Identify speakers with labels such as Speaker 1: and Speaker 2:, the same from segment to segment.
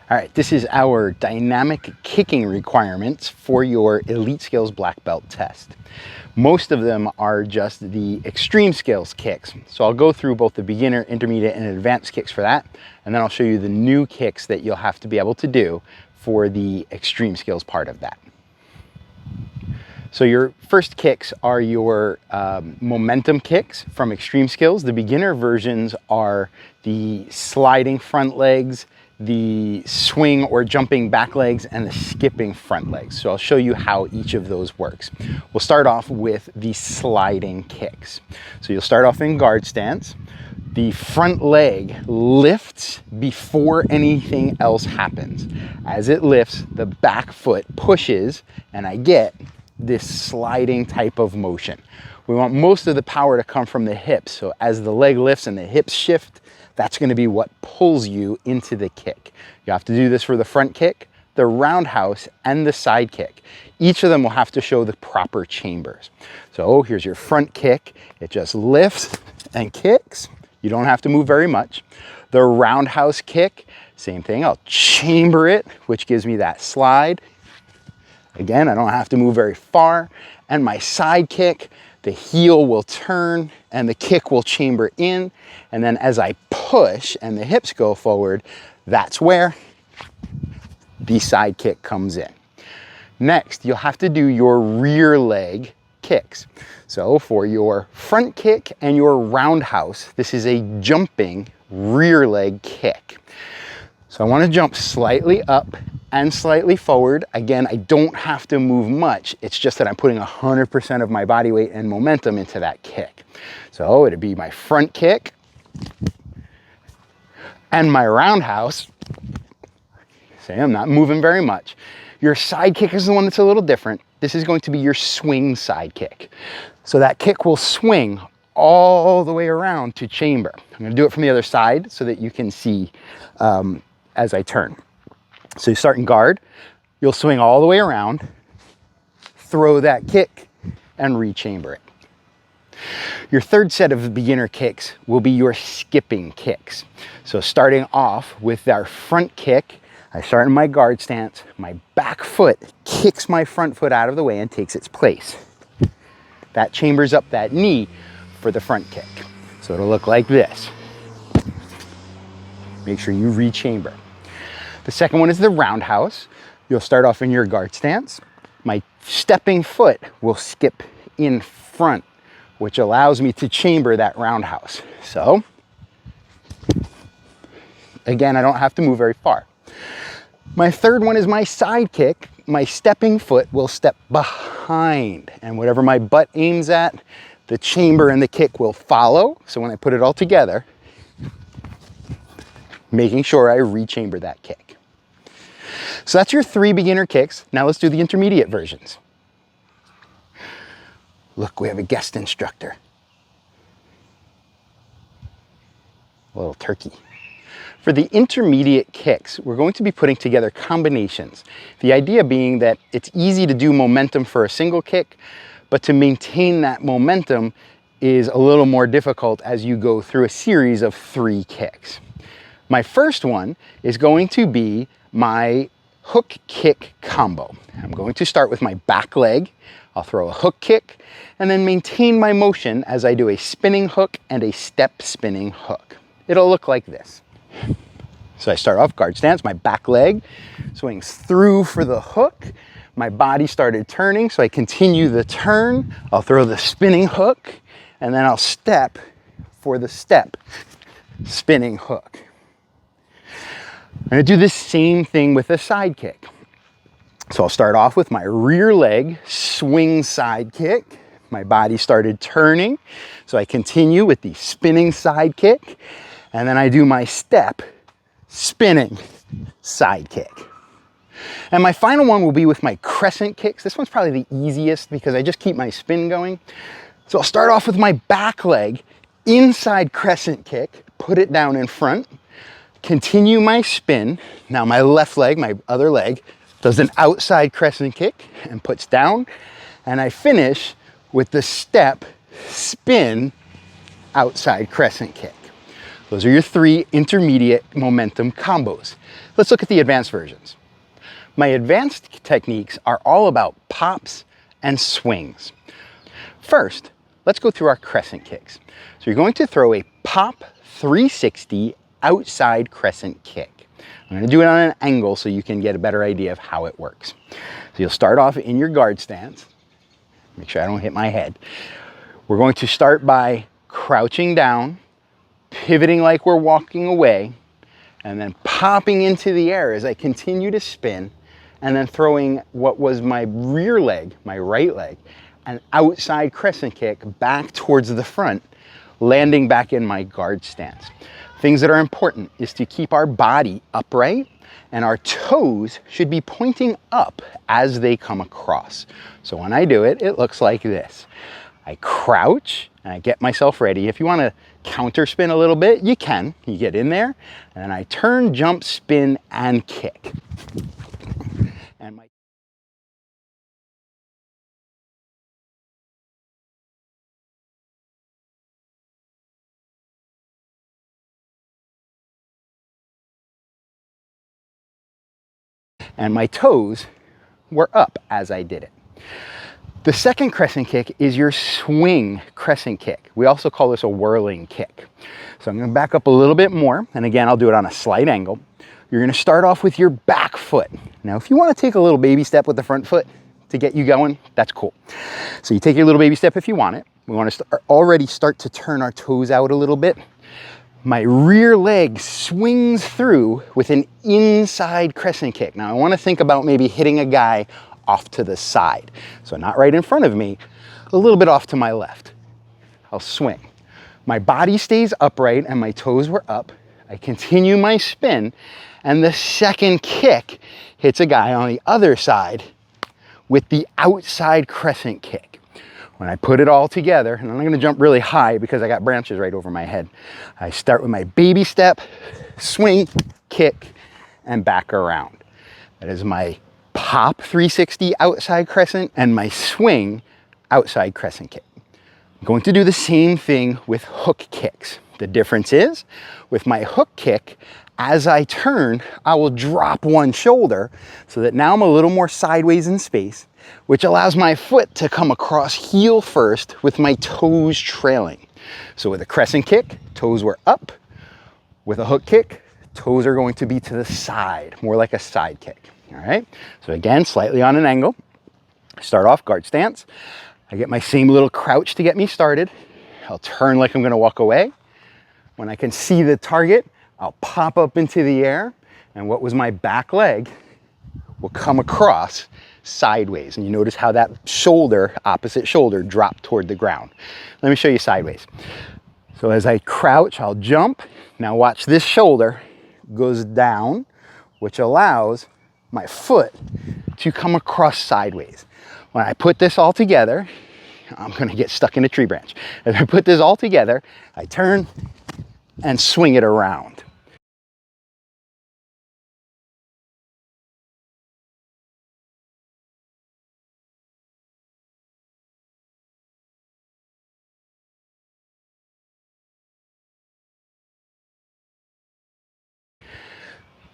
Speaker 1: All right, this is our dynamic kicking requirements for your Elite Skillz black belt test. Most of them are just the extreme skills kicks. So I'll go through both the beginner, intermediate, and advanced kicks for that. And then I'll show you the new kicks that you'll have to be able to do for the extreme skills part of that. So your first kicks are your momentum kicks from extreme skills. The beginner versions are the sliding front legs, the swing or jumping back legs, and the skipping front legs. So I'll show you how each of those works. We'll start off with the sliding kicks. So you'll start off in guard stance. The front leg lifts before anything else happens. As it lifts, the back foot pushes, and I get this sliding type of motion. We want most of the power to come from the hips. So as the leg lifts and the hips shift, that's going to be what pulls you into the kick. You have to do this for the front kick, the roundhouse, and the side kick. Each of them will have to show the proper chambers. So here's your front kick. It just lifts and kicks. You don't have to move very much. The roundhouse kick, same thing. I'll chamber it, which gives me that slide. Again, I don't have to move very far. And my side kick, the heel will turn and the kick will chamber in. And then as I push and the hips go forward, that's where the side kick comes in. Next, you'll have to do your rear leg kicks. So for your front kick and your roundhouse, this is a jumping rear leg kick. So I want to jump slightly up and slightly forward. Again, I don't have to move much. It's just that I'm putting 100% of my body weight and momentum into that kick. So it'd be my front kick and my roundhouse. Say I'm not moving very much. Your side kick is the one that's a little different. This is going to be your swing side kick. So that kick will swing all the way around to chamber. I'm going to do it from the other side so that you can see as I turn. So you start in guard, you'll swing all the way around, throw that kick, and rechamber it. Your third set of beginner kicks will be your skipping kicks. So starting off with our front kick, I start in my guard stance, my back foot kicks my front foot out of the way and takes its place. That chambers up that knee for the front kick. So it'll look like this. Make sure you rechamber. The second one is the roundhouse. You'll start off in your guard stance. My stepping foot will skip in front, which allows me to chamber that roundhouse. So, again, I don't have to move very far. My third one is my side kick. My stepping foot will step behind, and whatever my butt aims at, the chamber and the kick will follow. So when I put it all together, making sure I rechamber that kick. So that's your 3 beginner kicks. Now let's do the intermediate versions. Look, we have a guest instructor. A little turkey. For the intermediate kicks, we're going to be putting together combinations. The idea being that it's easy to do momentum for a single kick, but to maintain that momentum is a little more difficult as you go through a series of 3 kicks. My first one is going to be my hook kick combo. I'm going to start with my back leg. I'll throw a hook kick and then maintain my motion as I do a spinning hook and a step spinning hook. It'll look like this. So I start off guard stance, my back leg swings through for the hook. My body started turning, so I continue the turn. I'll throw the spinning hook and then I'll step for the step spinning hook. I'm going to do the same thing with a side kick. So I'll start off with my rear leg swing side kick. My body started turning, so I continue with the spinning side kick, and then I do my step spinning side kick. And my final one will be with my crescent kicks. This one's probably the easiest because I just keep my spin going. So I'll start off with my back leg inside crescent kick, put it down in front, continue my spin. Now my left leg, my other leg, does an outside crescent kick and puts down, and I finish with the step spin outside crescent kick. Those are your 3 intermediate momentum combos. Let's look at the advanced versions. My advanced techniques are all about pops and swings. First, let's go through our crescent kicks. So you're going to throw a pop 360 outside crescent kick. I'm going to do it on an angle so you can get a better idea of how it works. So you'll start off in your guard stance. Make sure I don't hit my head. We're going to start by crouching down, pivoting like we're walking away, and then popping into the air as I continue to spin, and then throwing what was my rear leg, my right leg, an outside crescent kick back towards the front, landing back in my guard stance. Things that are important is to keep our body upright, and our toes should be pointing up as they come across. So when I do it, it looks like this. I crouch and I get myself ready. If you want to counter spin a little bit, you can. You get in there, and then I turn, jump, spin, and kick. And my toes were up as I did it. The second crescent kick is your swing crescent kick. We also call this a whirling kick. So I'm going to back up a little bit more, and again, I'll do it on a slight angle. You're going to start off with your back foot. Now, if you want to take a little baby step with the front foot to get you going, that's cool. So you take your little baby step if you want it. We want to already start to turn our toes out a little bit. My rear leg swings through with an inside crescent kick. Now I want to think about maybe hitting a guy off to the side. So not right in front of me, a little bit off to my left. I'll swing. My body stays upright and my toes were up. I continue my spin, and the second kick hits a guy on the other side with the outside crescent kick. When I put it all together, and I'm not gonna jump really high because I got branches right over my head. I start with my baby step, swing, kick, and back around. That is my pop 360 outside crescent and my swing outside crescent kick. I'm going to do the same thing with hook kicks. The difference is, with my hook kick, as I turn, I will drop one shoulder so that now I'm a little more sideways in space, which allows my foot to come across heel first with my toes trailing. So with a crescent kick, toes were up. With a hook kick, toes are going to be to the side, more like a side kick. All right, so again, slightly on an angle. Start off guard stance. I get my same little crouch to get me started. I'll turn like I'm gonna walk away. When I can see the target, I'll pop up into the air, and what was my back leg will come across sideways. And you notice how that shoulder, opposite shoulder, dropped toward the ground. Let me show you sideways. So as I crouch, I'll jump. Now watch, this shoulder goes down, which allows my foot to come across sideways. When I put this all together, I'm gonna get stuck in a tree branch. As I put this all together, I turn and swing it around.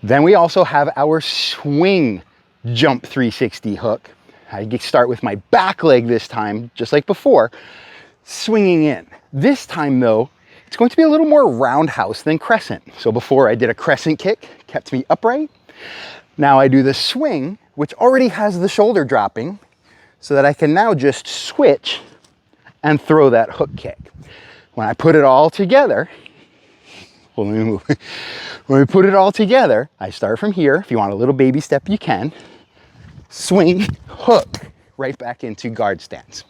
Speaker 1: Then we also have our swing jump 360 hook. I start with my back leg this time, just like before, swinging in. This time though, it's going to be a little more roundhouse than crescent. So before I did a crescent kick, kept me upright. Now I do the swing, which already has the shoulder dropping, so that I can now just switch and throw that hook kick. When I put it all together, well, let me move. When we put it all together, I start from here. If you want a little baby step, you can. Swing, hook, right back into guard stance.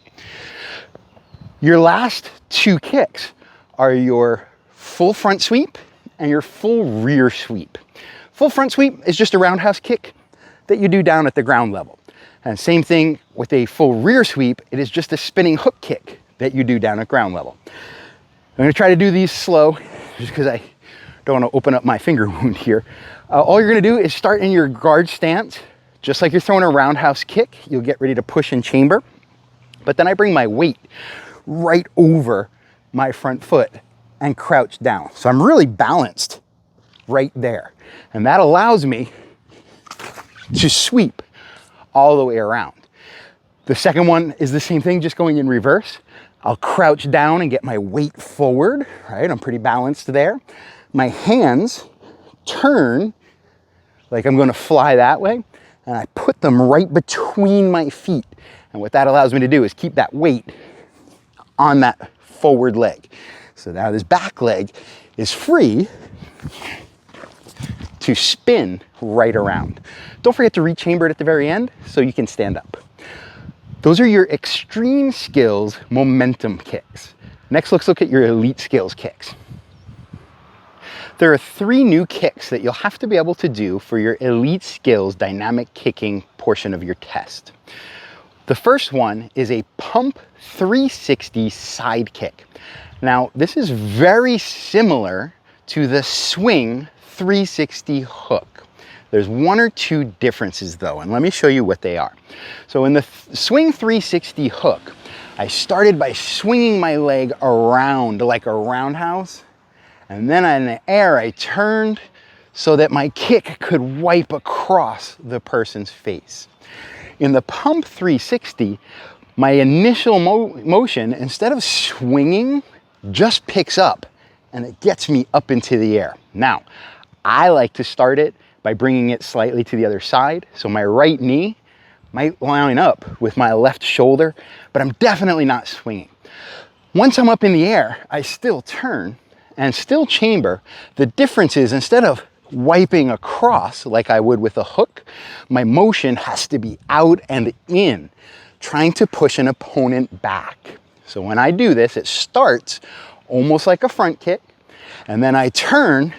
Speaker 1: Your last two kicks are your full front sweep and your full rear sweep. Full front sweep is just a roundhouse kick that you do down at the ground level. And same thing with a full rear sweep, it is just a spinning hook kick that you do down at ground level. I'm gonna try to do these slow, just because I don't want to open up my finger wound here. All you're gonna do is start in your guard stance, just like you're throwing a roundhouse kick. You'll get ready to push and chamber. But then I bring my weight right over my front foot and crouch down. So I'm really balanced right there. And that allows me to sweep all the way around. The second one is the same thing, just going in reverse. I'll crouch down and get my weight forward, right? I'm pretty balanced there. My hands turn like I'm gonna fly that way, and I put them right between my feet. And what that allows me to do is keep that weight on that forward leg. So now this back leg is free to spin right around. Don't forget to rechamber it at the very end so you can stand up. Those are your extreme skills momentum kicks. Next, let's look at your elite skills kicks. There are 3 new kicks that you'll have to be able to do for your elite skills dynamic kicking portion of your test. The first one is a pump 360 side kick. Now, this is very similar to the swing 360 hook. There's 1 or 2 differences though, and let me show you what they are. So in the swing 360 hook, I started by swinging my leg around like a roundhouse, and then in the air I turned so that my kick could wipe across the person's face. In the pump 360, my initial motion, instead of swinging, just picks up and it gets me up into the air. Now, I like to start it by bringing it slightly to the other side. So my right knee might line up with my left shoulder, but I'm definitely not swinging. Once I'm up in the air, I still turn and still chamber. The difference is, instead of wiping across like I would with a hook, my motion has to be out and in, trying to push an opponent back. So when I do this, it starts almost like a front kick, and then I turn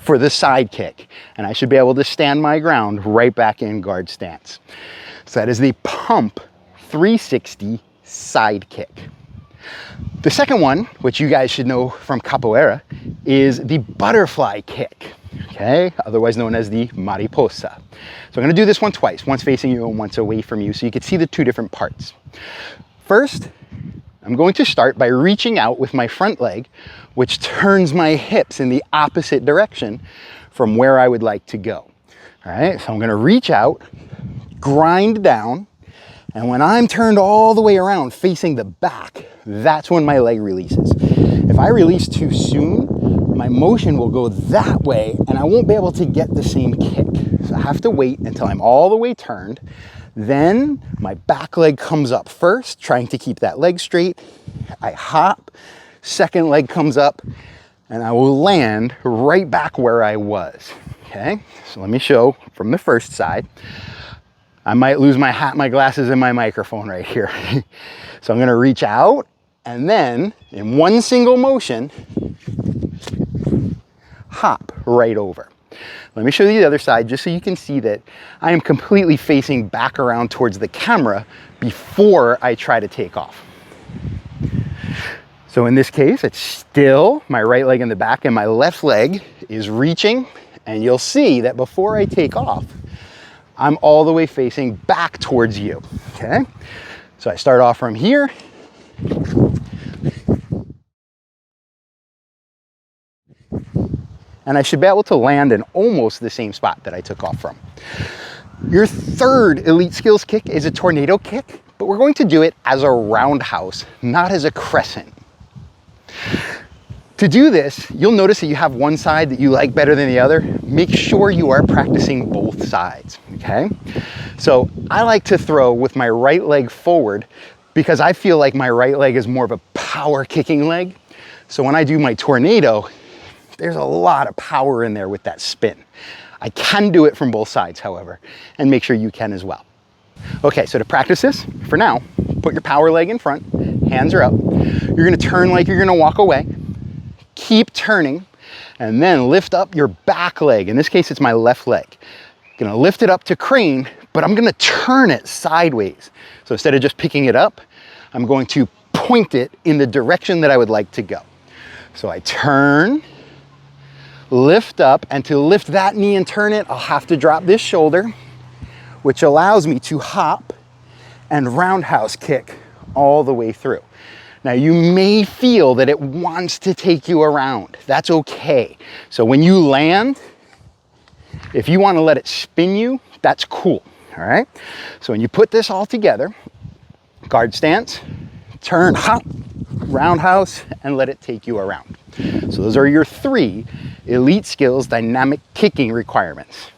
Speaker 1: for the side kick, and I should be able to stand my ground right back in guard stance. So that is the pump 360 side kick. The second one, which you guys should know from capoeira, is the butterfly kick, okay? Otherwise known as the mariposa. So I'm gonna do this one twice, once facing you and once away from you, so you can see the 2 different parts. First, I'm going to start by reaching out with my front leg, which turns my hips in the opposite direction from where I would like to go. All right, so I'm gonna reach out, grind down, and when I'm turned all the way around facing the back, that's when my leg releases. If I release too soon, my motion will go that way and I won't be able to get the same kick. So I have to wait until I'm all the way turned. Then my back leg comes up first, trying to keep that leg straight. I hop, second leg comes up, and I will land right back where I was. Okay, so let me show from the first side. I might lose my hat, my glasses, and my microphone right here. So I'm gonna reach out, and then in one single motion, hop right over. Let me show you the other side just so you can see that I am completely facing back around towards the camera before I try to take off. So in this case, it's still my right leg in the back and my left leg is reaching, and you'll see that before I take off, I'm all the way facing back towards you, okay? So I start off from here. And I should be able to land in almost the same spot that I took off from. Your third elite skills kick is a tornado kick, but we're going to do it as a roundhouse, not as a crescent. To do this, you'll notice that you have one side that you like better than the other. Make sure you are practicing both sides, okay? So I like to throw with my right leg forward because I feel like my right leg is more of a power kicking leg. So when I do my tornado, there's a lot of power in there with that spin. I can do it from both sides, however, and make sure you can as well. Okay, so to practice this, for now, put your power leg in front, hands are up. You're gonna turn like you're gonna walk away. Keep turning, and then lift up your back leg. In this case, it's my left leg. Gonna lift it up to crane, but I'm gonna turn it sideways. So instead of just picking it up, I'm going to point it in the direction that I would like to go. So I turn, lift up, and to lift that knee and turn it, I'll have to drop this shoulder, which allows me to hop and roundhouse kick all the way through. Now you may feel that it wants to take you around. That's okay. So when you land, if you want to let it spin you, that's cool, all right? So when you put this all together, guard stance, turn, hop, roundhouse, and let it take you around. So those are your 3 Elite Skillz dynamic kicking requirements.